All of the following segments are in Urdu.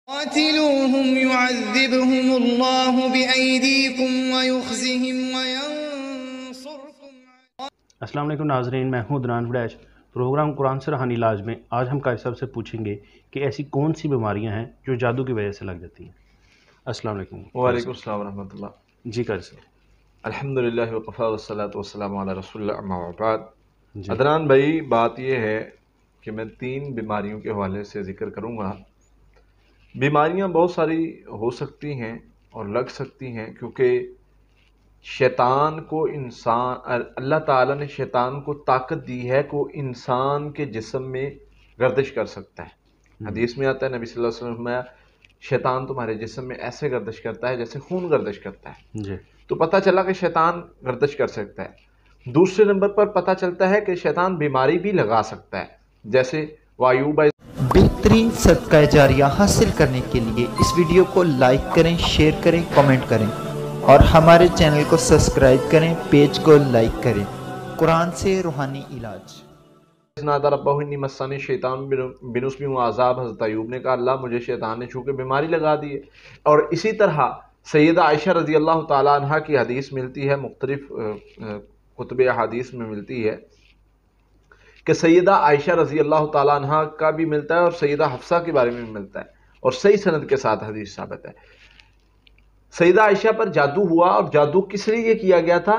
قاتلوهم يعذبهم الله بأيديكم ويخزهم وينصركم. السلام علیکم ناظرین، میں ہوں عدنان وڈیش۔ پروگرام قرآن سے روحانی علاج میں آج ہم قاری صاحب سے پوچھیں گے کہ ایسی کون سی بیماریاں ہیں جو جادو کی وجہ سے لگ جاتی ہیں۔ السلام علیکم۔ وعلیکم السلام ورحمۃ اللہ۔ جی قاری صاحب۔ الحمدللہ وقفا والصلاۃ والسلام علی رسول اللہ اما بعد۔ جی عدنان بھائی، بات یہ ہے کہ میں 3 بیماریوں کے حوالے سے ذکر کروں گا۔ بیماریاں بہت ساری ہو سکتی ہیں اور لگ سکتی ہیں، کیونکہ شیطان کو اللہ تعالیٰ نے شیطان کو طاقت دی ہے کہ وہ انسان کے جسم میں گردش کر سکتا ہے۔ حدیث میں آتا ہے، نبی صلی اللہ علیہ وسلم نے فرمایا شیطان تمہارے جسم میں ایسے گردش کرتا ہے جیسے خون گردش کرتا ہے۔ جی تو پتہ چلا کہ شیطان گردش کر سکتا ہے۔ دوسرے نمبر پر پتہ چلتا ہے کہ شیطان بیماری بھی لگا سکتا ہے، جیسے وایوبا۔ بہترین صدقہ جاریہ حاصل کرنے کے لیے اس ویڈیو کو لائک کریں، شیئر کریں، کامنٹ کریں اور ہمارے چینل کو سبسکرائب کریں، پیج کو لائک کریں۔ قرآن سے روحانی علاج۔ نادى ربه انی مسنی الشیطان بنصب وعذاب۔ حضرت ایوب نے کہا اللہ مجھے شیطان نے چھو کے بیماری لگا دی ہے۔ اور اسی طرح سیدہ عائشہ رضی اللہ تعالیٰ عنہ کی حدیث ملتی ہے، مختلف کتب احادیث میں ملتی ہے کہ سیدہ عائشہ رضی اللہ تعالیٰ عنہ کا بھی ملتا ہے اور سیدہ حفصہ کے بارے میں بھی ملتا ہے، اور صحیح سند کے ساتھ حدیث ثابت ہے۔ سیدہ عائشہ پر جادو ہوا، اور جادو کس لیے کیا گیا تھا؟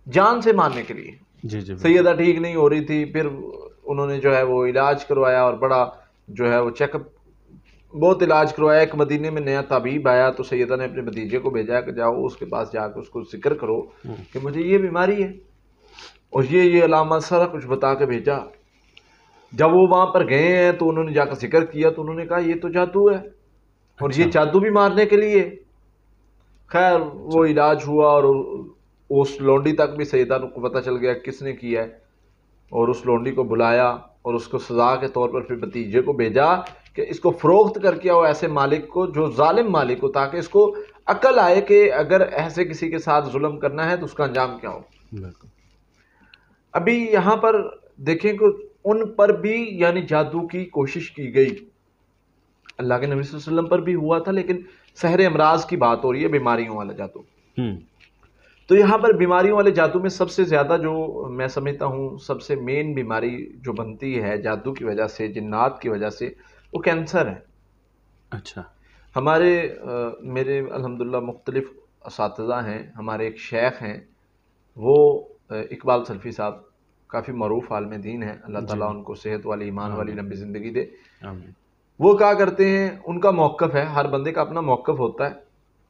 جان سے مارنے کے لیے۔ جی جی سیدہ ٹھیک نہیں ہو رہی تھی، پھر انہوں نے جو ہے وہ علاج کروایا، اور بڑا جو ہے وہ چیک اپ، بہت علاج کروایا۔ ایک مدینے میں نیا طبیب آیا تو سیدہ نے اپنے بھتیجے کو بھیجا کہ جاؤ اس کے پاس جا کے اس کو ذکر کرو کہ مجھے یہ بیماری ہے اور یہ علامات سارا کچھ بتا کے بھیجا۔ جب وہ وہاں پر گئے ہیں تو انہوں نے جا کر ذکر کیا تو انہوں نے کہا یہ تو جادو ہے، اور یہ جادو بھی مارنے کے لیے۔ خیر وہ علاج ہوا، اور اس لونڈی تک بھی سیدہ کو پتہ چل گیا کس نے کیا ہے، اور اس لونڈی کو بلایا اور اس کو سزا کے طور پر پھر بھتیجے کو بھیجا کہ اس کو فروخت کر کے آؤ ایسے مالک کو جو ظالم مالک ہو، تاکہ اس کو عقل آئے کہ اگر ایسے کسی کے ساتھ ظلم کرنا ہے تو اس کا انجام کیا ہو۔ ابھی یہاں پر دیکھیں کہ ان پر بھی یعنی جادو کی کوشش کی گئی، اللہ کے نبی صلی اللہ علیہ وسلم پر بھی ہوا تھا، لیکن سحر امراض کی بات ہو رہی ہے، بیماریوں والا جادو۔ تو یہاں پر بیماریوں والے جادو میں سب سے زیادہ جو میں سمجھتا ہوں سب سے مین بیماری جو بنتی ہے جادو کی وجہ سے، جنات کی وجہ سے، وہ کینسر ہے۔ اچھا۔ میرے الحمدللہ مختلف اساتذہ ہیں، ہمارے ایک شیخ ہیں، وہ اقبال سلفی صاحب، کافی معروف عالم دین ہیں، اللہ تعالیٰ ان کو صحت والی، ایمان والی لمبی زندگی دے۔ وہ کہا کرتے ہیں، ان کا موقف ہے، ہر بندے کا اپنا موقف ہوتا ہے،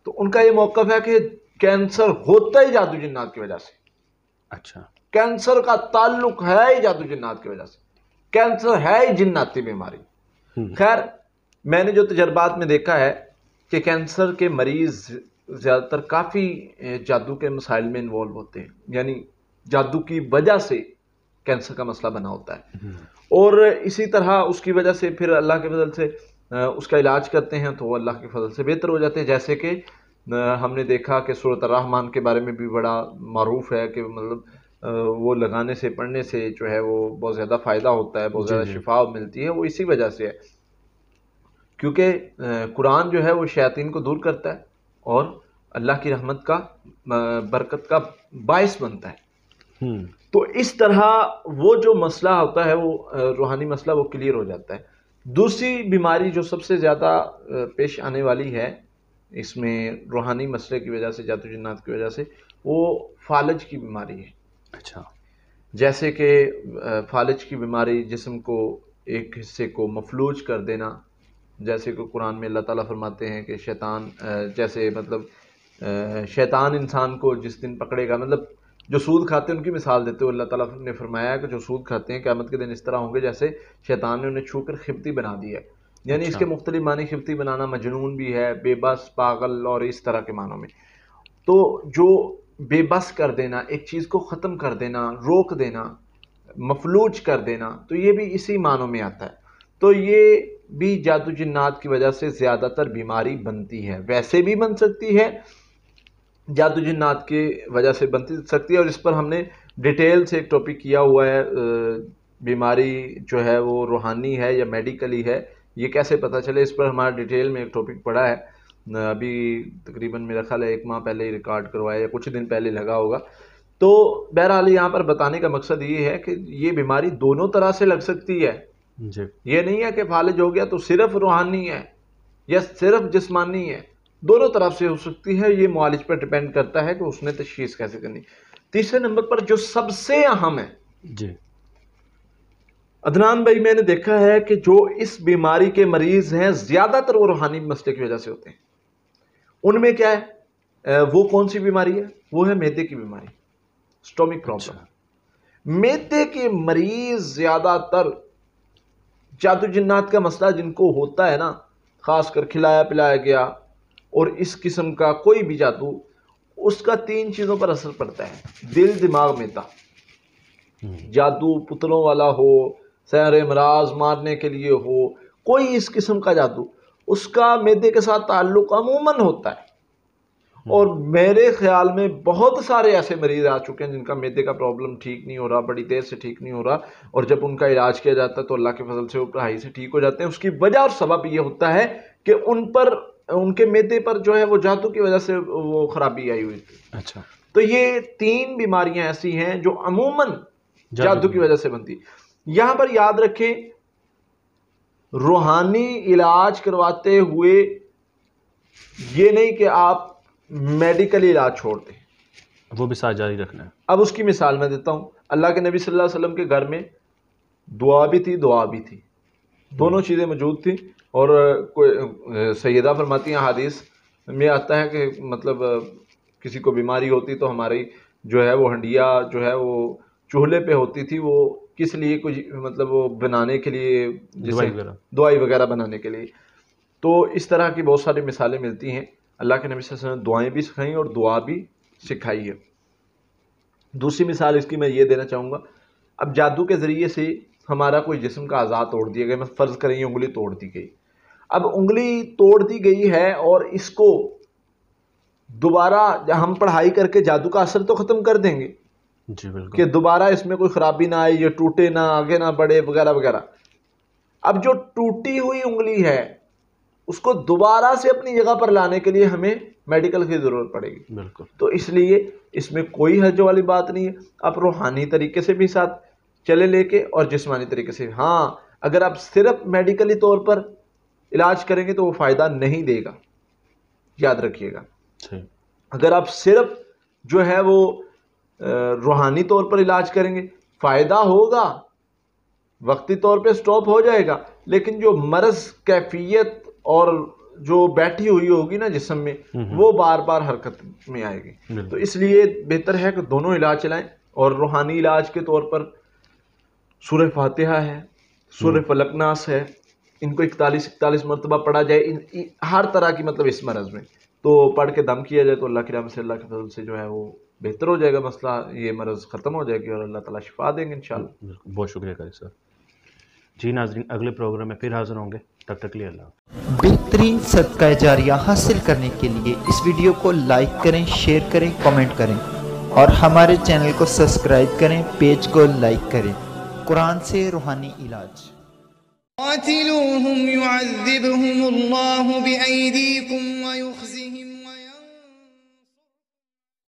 تو ان کا یہ موقف ہے کہ کینسر ہوتا ہی جادو جنات کی وجہ سے۔ اچھا۔ کینسر کا تعلق ہے ہی جادو جنات کی وجہ سے، کینسر ہے ہی جناتی بیماری۔ خیر میں نے جو تجربات میں دیکھا ہے کہ کینسر کے مریض زیادہ تر کافی جادو کے مسائل میں انوالو ہوتے ہیں، یعنی جادو کی وجہ سے کینسر کا مسئلہ بنا ہوتا ہے، اور اسی طرح اس کی وجہ سے پھر اللہ کے فضل سے اس کا علاج کرتے ہیں تو وہ اللہ کے فضل سے بہتر ہو جاتے ہیں۔ جیسے کہ ہم نے دیکھا کہ سورۃ الرحمن کے بارے میں بھی بڑا معروف ہے کہ مطلب وہ لگانے سے، پڑھنے سے جو ہے وہ بہت زیادہ فائدہ ہوتا ہے، بہت زیادہ شفا ملتی ہے۔ وہ اسی وجہ سے ہے کیونکہ قرآن جو ہے وہ شیاطین کو دور کرتا ہے اور اللہ کی رحمت کا، برکت کا باعث بنتا ہے۔ تو اس طرح وہ جو مسئلہ ہوتا ہے، وہ روحانی مسئلہ، وہ کلیئر ہو جاتا ہے۔ دوسری بیماری جو سب سے زیادہ پیش آنے والی ہے اس میں روحانی مسئلے کی وجہ سے، جادو جنات کی وجہ سے، وہ فالج کی بیماری ہے۔ اچھا۔ جیسے کہ فالج کی بیماری جسم کو ایک حصے کو مفلوج کر دینا، جیسے کہ قرآن میں اللہ تعالیٰ فرماتے ہیں کہ شیطان جیسے مطلب شیطان انسان کو جس دن پکڑے گا، مطلب جو سود کھاتے ہیں ان کی مثال دیتے ہوئے اللہ تعالیٰ نے فرمایا کہ جو سود کھاتے ہیں قیامت کے دن اس طرح ہوں گے جیسے شیطان نے انہیں چھو کر خبتی بنا دی ہے۔ یعنی اس کے مختلف معنی، خبتی بنانا مجنون بھی ہے، بے بس، پاگل، اور اس طرح کے معنوں میں۔ تو جو بے بس کر دینا، ایک چیز کو ختم کر دینا، روک دینا، مفلوج کر دینا، تو یہ بھی اسی معنوں میں آتا ہے۔ تو یہ بھی جادو جنات کی وجہ سے زیادہ تر بیماری بنتی ہے، ویسے بھی بن سکتی ہے، جادو جنات کی وجہ سے بنتی سکتی ہے، اور اس پر ہم نے ڈیٹیل سے ایک ٹاپک کیا ہوا ہے، بیماری جو ہے وہ روحانی ہے یا میڈیکلی ہے یہ کیسے پتہ چلے، اس پر ہمارا ڈیٹیل میں ایک ٹاپک پڑا ہے، ابھی تقریباً میرا خیال ہے 1 ماہ پہلے ہی ریکارڈ کروایا یا کچھ دن پہلے لگا ہوگا۔ تو بہرحال یہاں پر بتانے کا مقصد یہ ہے کہ یہ بیماری دونوں طرح سے لگ سکتی ہے، جی یہ نہیں ہے کہ فالج ہو گیا تو صرف روحانی ہے یا صرف جسمانی ہے، دونوں طرف سے ہو سکتی ہے۔ یہ معالج پر ڈیپینڈ کرتا ہے کہ اس نے تشخیص کیسے کرنی۔ تیسرے نمبر پر جو سب سے اہم ہے جی عدنان بھائی، میں نے دیکھا ہے کہ جو اس بیماری کے مریض ہیں زیادہ تر وہ روحانی مسئلے کی وجہ سے ہوتے ہیں۔ ان میں کیا ہے، وہ کون سی بیماری ہے؟ وہ ہے معدے کی بیماری، سٹومک پرابلم۔ معدے کے مریض زیادہ تر جادو جنات کا مسئلہ جن کو ہوتا ہے نا، خاص کر کھلایا پلایا گیا اور اس قسم کا کوئی بھی جادو، اس کا 3 چیزوں پر اثر پڑتا ہے، دل، دماغ، معدہ۔ جادو پتلوں والا ہو، سحر امراض مارنے کے لیے ہو، کوئی اس قسم کا جادو، اس کا معدے کے ساتھ تعلق عموماً ہوتا ہے۔ اور میرے خیال میں بہت سارے ایسے مریض آ چکے ہیں جن کا معدے کا پرابلم ٹھیک نہیں ہو رہا، بڑی دیر سے ٹھیک نہیں ہو رہا، اور جب ان کا علاج کیا جاتا ہے تو اللہ کے فضل سے وہ پڑھائی سے ٹھیک ہو جاتے ہیں۔ اس کی وجہ اور سبب یہ ہوتا ہے کہ ان کے معدے پر جو ہے وہ جادو کی وجہ سے وہ خرابی آئی ہوئی تھی۔ اچھا، تو یہ 3 بیماریاں ایسی ہیں جو عموماً جادو کی وجہ سے بنتی۔ یہاں پر یاد رکھیں، روحانی علاج کرواتے ہوئے یہ نہیں کہ آپ میڈیکل علاج چھوڑ دیں، وہ بھی ساتھ جاری رکھنا ہے۔ اب اس کی مثال میں دیتا ہوں۔ اللہ کے نبی صلی اللہ علیہ وسلم کے گھر میں دعا بھی تھی، دعا بھی تھی، دونوں چیزیں موجود تھیں۔ اور سیدہ فرماتی ہیں، حدیث میں آتا ہے کہ مطلب کسی کو بیماری ہوتی تو ہماری جو ہے وہ ہنڈیا جو ہے وہ چولہے پہ ہوتی تھی، وہ کس لیے، کچھ مطلب وہ بنانے کے لیے، دوائی وغیرہ بنانے کے لیے۔ تو اس طرح کی بہت ساری مثالیں ملتی ہیں۔ اللہ کے نبی صلی اللہ علیہ وسلم نے دعائیں بھی سکھائیں اور دعا بھی سکھائی ہے۔ دوسری مثال اس کی میں یہ دینا چاہوں گا، اب جادو کے ذریعے سے ہمارا کوئی جسم کا اعضاء توڑ دیا گیا، میں فرض کریں یہ انگلی توڑ دی گئی، اب انگلی توڑ دی گئی ہے اور اس کو دوبارہ ہم پڑھائی کر کے جادو کا اثر تو ختم کر دیں گے جی بالکل، کہ دوبارہ اس میں کوئی خرابی نہ آئے، یہ ٹوٹے نہ، آگے نہ بڑھے وغیرہ وغیرہ۔ اب جو ٹوٹی ہوئی انگلی ہے اس کو دوبارہ سے اپنی جگہ پر لانے کے لیے ہمیں میڈیکل کی ضرورت پڑے گی۔ بالکل، تو اس لیے اس میں کوئی حرج والی بات نہیں ہے، آپ روحانی طریقے سے بھی ساتھ چلے لے کے اور جسمانی طریقے سے۔ ہاں، اگر آپ صرف میڈیکلی طور پر علاج کریں گے تو وہ فائدہ نہیں دے گا، یاد رکھیے گا۔ صحیح، اگر آپ صرف جو ہے وہ روحانی طور پر علاج کریں گے فائدہ ہوگا، وقتی طور پہ سٹاپ ہو جائے گا، لیکن جو مرض کیفیت اور جو بیٹھی ہوئی ہوگی نا جسم میں، وہ بار بار حرکت میں آئے گی۔ تو اس لیے بہتر ہے کہ دونوں علاج چلائیں، اور روحانی علاج کے طور پر سورہ فاتحہ ہے، سورہ فلق ناس ہے، ان کو 41 مرتبہ پڑھا جائے ہر طرح کی مطلب اس مرض میں، تو پڑھ کے دم کیا جائے تو اللہ کی رحمت سے، اللہ کے فضل سے جو ہے وہ بہتر ہو جائے گا مسئلہ، یہ مرض ختم ہو جائے گی اور اللہ تعالیٰ شفا دیں گے انشاءاللہ۔ بہت شکریہ قاری صاحب۔ جی ناظرین، اگلے پروگرام میں پھر حاضر ہوں گے، تب تک لیے اللہ۔ بہترین صدقہ جاریہ حاصل کرنے کے لیے اس ویڈیو کو لائک کریں، شیئر کریں، کمنٹ کریں اور ہمارے چینل کو سبسکرائب کریں، پیج کو لائک کریں۔ قرآن سے روحانی علاج۔ قاتلوهم يعذبهم الله بأيديكم ويخزي